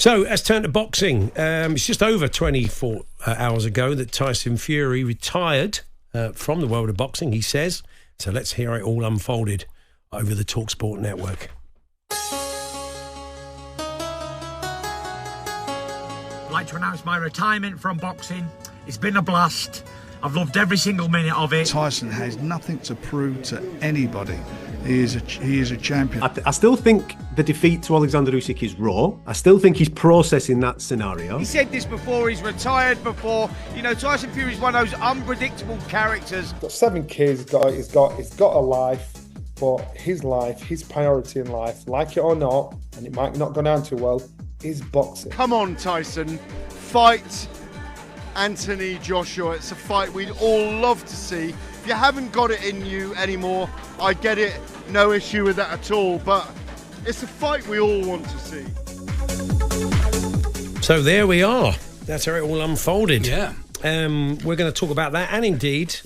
So let's turn to boxing. It's just over 24 hours ago that Tyson Fury retired from the world of boxing, he says. So let's hear it all unfolded over the talkSPORT network. I'd like to announce my retirement from boxing. It's been a blast. I've loved every single minute of it. Tyson has nothing to prove to anybody. He is a champion. I still think the defeat to Alexander Usyk is raw. I still think he's processing that scenario. He said this before, he's retired before. You know, Tyson Fury is one of those unpredictable characters. He's got 7 kids, he's got a life, but his life, his priority in life, like it or not, and it might not go down too well, is boxing. Come on, Tyson, fight Anthony Joshua. It's a fight we'd all love to see. If you haven't got it in you anymore, I get it, no issue with that at all, but it's a fight we all want to see. So there we are. That's how it all unfolded. Yeah. We're going to talk about that, and indeed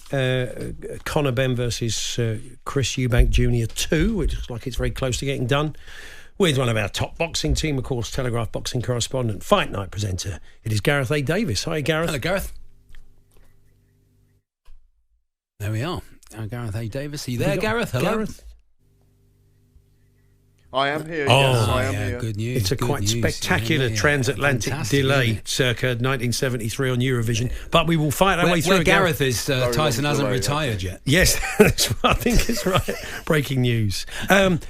Conor Benn versus Chris Eubank Jr. 2, which looks like it's very close to getting done, with one of our top boxing team, of course, Telegraph boxing correspondent, Fight Night presenter. It is Gareth A. Davies. Hi, Gareth. Hello, Gareth. There we are. Gareth A. Davies. Are you there, Gareth? Hello. Gareth? I am here. Oh, yes, I am here. Good news. It's a good quite news. spectacular transatlantic Fantastic, delay isn't it? circa 1973 on Eurovision, but we will fight our way through Where it. Gareth is, Tyson long hasn't delay, retired yet. Yes, that's what I think is right. Breaking news.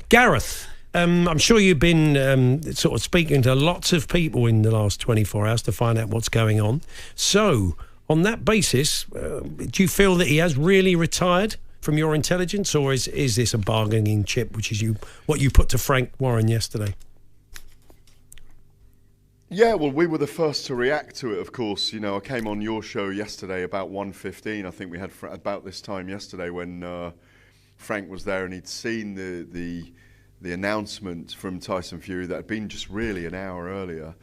Gareth, I'm sure you've been sort of speaking to lots of people in the last 24 hours to find out what's going on. So, on that basis, do you feel that he has really retired from your intelligence, or is this a bargaining chip, which is what you put to Frank Warren yesterday? Yeah, well, we were the first to react to it, of course. You know, I came on your show yesterday about 1:15. I think we had about this time yesterday when Frank was there and he'd seen the announcement from Tyson Fury that had been just really an hour earlier.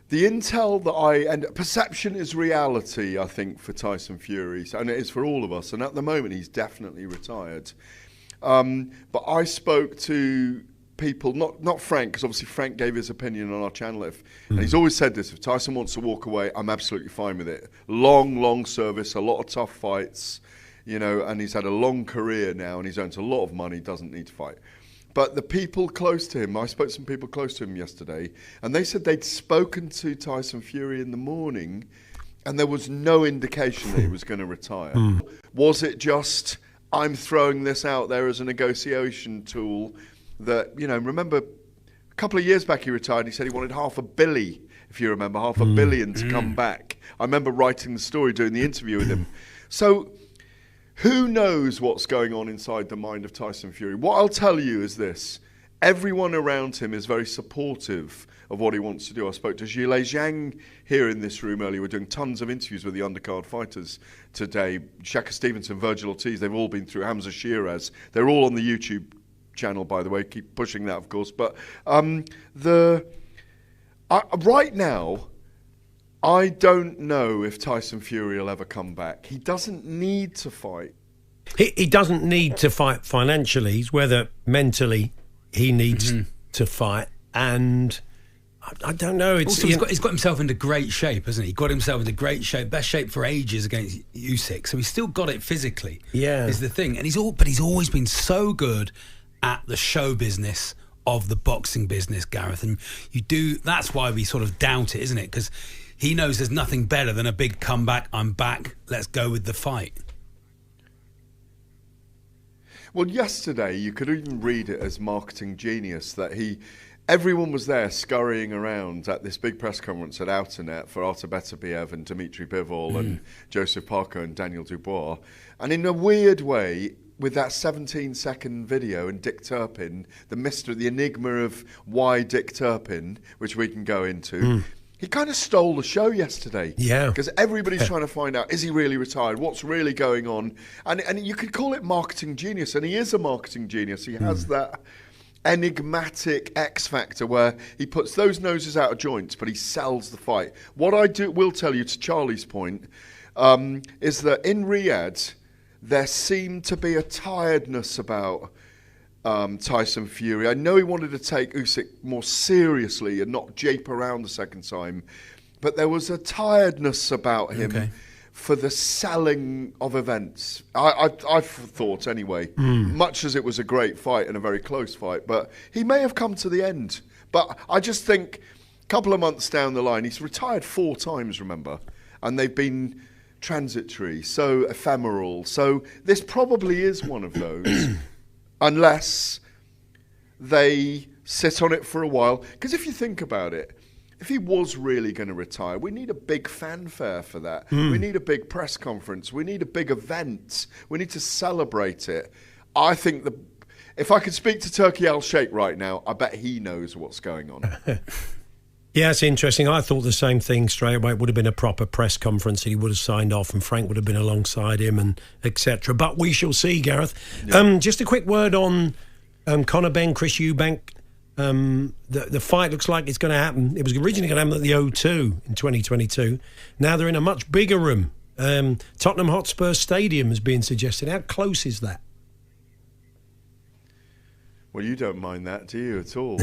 The intel that and perception is reality, I think, for Tyson Fury, and it is for all of us. And at the moment, he's definitely retired. But I spoke to people, not Frank, because obviously Frank gave his opinion on our channel. And he's always said this: if Tyson wants to walk away, I'm absolutely fine with it. Long service, a lot of tough fights, you know, and he's had a long career now, and he's earned a lot of money. Doesn't need to fight. But the people close to him, I spoke to some people close to him yesterday, and they said they'd spoken to Tyson Fury in the morning, and there was no indication that he was going to retire. Was it just, I'm throwing this out there as a negotiation tool that, you know, remember a couple of years back he retired, he said he wanted $500 million, if you remember, $500 million to come back. I remember writing the story, doing the interview with him. So who knows what's going on inside the mind of Tyson Fury? What I'll tell you is this. Everyone around him is very supportive of what he wants to do. I spoke to Zhilei Zhang here in this room earlier. We're doing tons of interviews with the undercard fighters today. Shaka Stevenson, Virgil Ortiz, they've all been through. Hamza Shiraz. They're all on the YouTube channel, by the way. Keep pushing that, of course. But right now, I don't know if Tyson Fury will ever come back. He doesn't need to fight. He doesn't need to fight financially. It's whether mentally he needs to fight. And I don't know. Also, he's got himself into great shape, hasn't he? He got himself into great shape, best shape for ages against Usyk. So he's still got it physically. Yeah, is the thing. And he's always been so good at the show business of the boxing business, Gareth. And that's why we sort of doubt it, isn't it? Because he knows there's nothing better than a big comeback. I'm back. Let's go with the fight. Well, yesterday you could even read it as marketing genius that everyone was there scurrying around at this big press conference at Outernet for Artur Beterbiev and Dmitry Bivol and Joseph Parker and Daniel Dubois. And in a weird way, with that 17-second video and Dick Turpin, the enigma of why Dick Turpin, which we can go into, he kind of stole the show yesterday. Yeah. Because everybody's trying to find out, is he really retired? What's really going on? And you could call it marketing genius, and he is a marketing genius. He has that enigmatic X factor where he puts those noses out of joint, but he sells the fight. What I will tell you, to Charlie's point, is that in Riyadh, there seemed to be a tiredness about Tyson Fury. I know he wanted to take Usyk more seriously and not jape around the second time, but there was a tiredness about him for the selling of events. I thought anyway, much as it was a great fight and a very close fight, but he may have come to the end. But I just think a couple of months down the line, he's retired 4 times, remember, and they've been transitory, so ephemeral. So this probably is one of those, unless they sit on it for a while. Because if you think about it, if he was really going to retire, we need a big fanfare for that. We need a big press conference. We need a big event. We need to celebrate it. I think if I could speak to Turki Al-Sheikh right now, I bet he knows what's going on. Yeah, it's interesting. I thought the same thing straight away. It would have been a proper press conference and he would have signed off and Frank would have been alongside him and etc. But we shall see, Gareth. Yeah. Just a quick word on Conor Benn, Chris Eubank. The fight looks like it's going to happen. It was originally going to happen at the O2 in 2022. Now they're in a much bigger room. Tottenham Hotspur Stadium is being suggested. How close is that? Well, you don't mind that, do you, at all?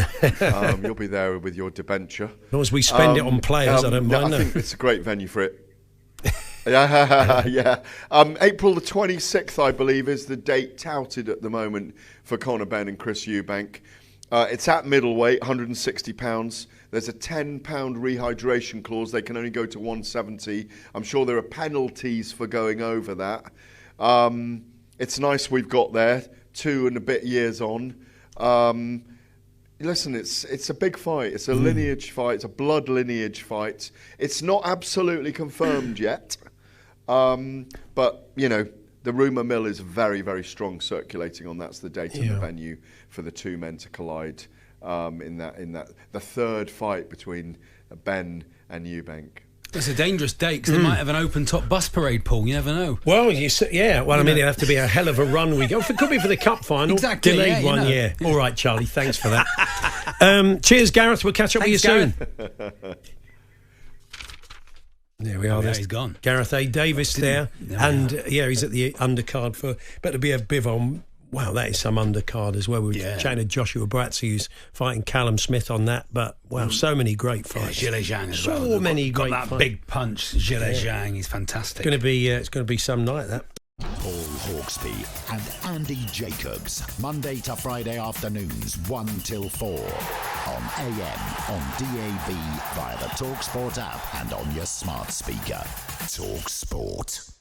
You'll be there with your debenture. As long as we spend it on players, I don't mind. I think it's a great venue for it. Yeah. April the 26th, I believe, is the date touted at the moment for Conor Benn and Chris Eubank. It's at middleweight, £160. There's a £10 rehydration clause. They can only go to 170. I'm sure there are penalties for going over that. It's nice we've got there, 2 and a bit years on. Listen, it's a big fight. It's a lineage fight. It's a blood lineage fight. It's not absolutely confirmed yet, but you know the rumour mill is very, very strong circulating on that's the date and the venue for the 2 men to collide in that the third fight between Benn and Eubank. It's a dangerous date because they might have an open-top bus parade, Paul. You never know. Well, I mean, it'd have to be a hell of a run we go. It could be for the cup final. Exactly. Delayed one, yeah. All right, Charlie, thanks for that. Cheers, Gareth. We'll catch up with you soon. There we are. He's gone. Gareth A. Davies there. And, he's at the undercard for... Better be a Bivon. Wow, that is some undercard as well. We were chatting to Joshua Bratzi, who's fighting Callum Smith on that. But, wow, so many great fights. Gilles Zhang as well. So many great fights. Got that big punch, Gilles Zhang. He's fantastic. It's going to be some night, that. Paul Hawksby and Andy Jacobs, Monday to Friday afternoons, 1 till 4. On AM, on DAB, via the talkSPORT app and on your smart speaker. talkSPORT.